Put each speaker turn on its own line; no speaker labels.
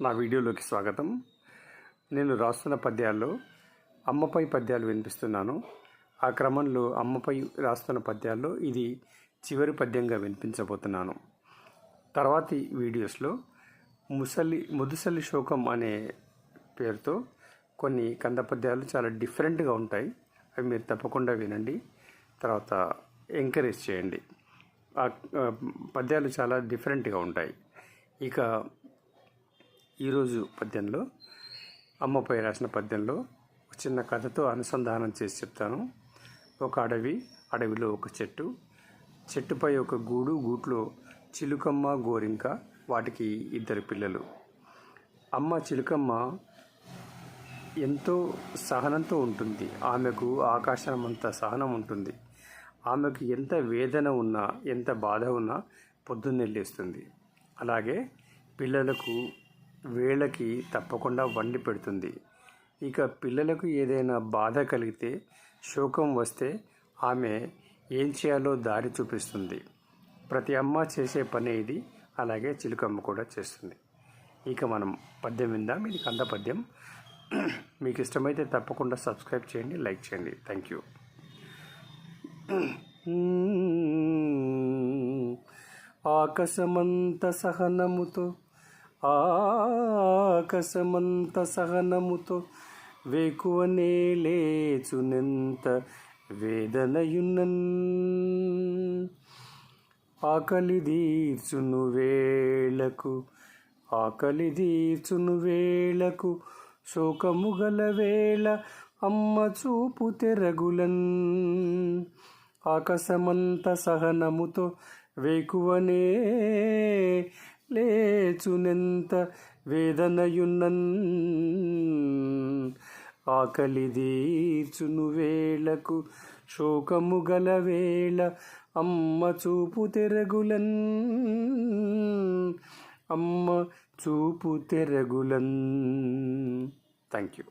నా వీడియోలోకి స్వాగతం. నేను రాస్తున్న పద్యాల్లో అమ్మపై పద్యాలు వినిపిస్తున్నాను. ఆ క్రమంలో అమ్మపై రాస్తున్న పద్యాల్లో ఇది చివరి పద్యంగా వినిపించబోతున్నాను. తర్వాతి వీడియోస్లో ముదుసలి శోకం అనే పేరుతో కొన్ని కంద పద్యాలు చాలా డిఫరెంట్గా ఉంటాయి. అవి మీరు తప్పకుండా వినండి, తర్వాత ఎంకరేజ్ చేయండి. ఆ పద్యాలు చాలా డిఫరెంట్గా ఉంటాయి. ఇక ఈరోజు పద్యంలో అమ్మపై రాసిన పద్యంలో ఒక చిన్న కథతో అనుసంధానం చేసి చెప్తాను. ఒక అడవిలో ఒక చెట్టుపై ఒక గూట్లో చిలుకమ్మ గోరింక, వాటికి 2 పిల్లలు. అమ్మ చిలుకమ్మ ఎంతో సహనంతో ఉంటుంది. ఆమెకు ఆకాశమంత సహనం ఉంటుంది. ఆమెకు ఎంత వేదన ఉన్నా, ఎంత బాధ ఉన్నా పొద్దున్నే లేస్తుంది. అలాగే పిల్లలకు వేళకి తప్పకుండా వండి పెడుతుంది. ఇక పిల్లలకు ఏదైనా బాధ కలిగితే, శోకం వస్తే ఆమె ఏం చేయాలో దారి చూపిస్తుంది. ప్రతి అమ్మ చేసే పని ఇది. అలాగే చిలుకమ్మ కూడా చేస్తుంది. ఇక మనం పద్యం విందాం. ఇది కంద పద్యం. మీకు ఇష్టమైతే తప్పకుండా సబ్స్క్రైబ్ చేయండి, లైక్ చేయండి. Thank you. ఆకాశమంత సహనముతో వేకువనే లేచునెంత వేదనయున్నన్, ఆకలి తీర్చును వేళకు శోకము గల వేళ అమ్మ చూపు తెరగులన్. ఆకాశమంత సహనముతో వేకువనే లేచునెంత వేదనయున్నన్, ఆకలి తీర్చును వేళకు శోకము గల వేళ అమ్మ చూపు తెరగులన్. Thank you.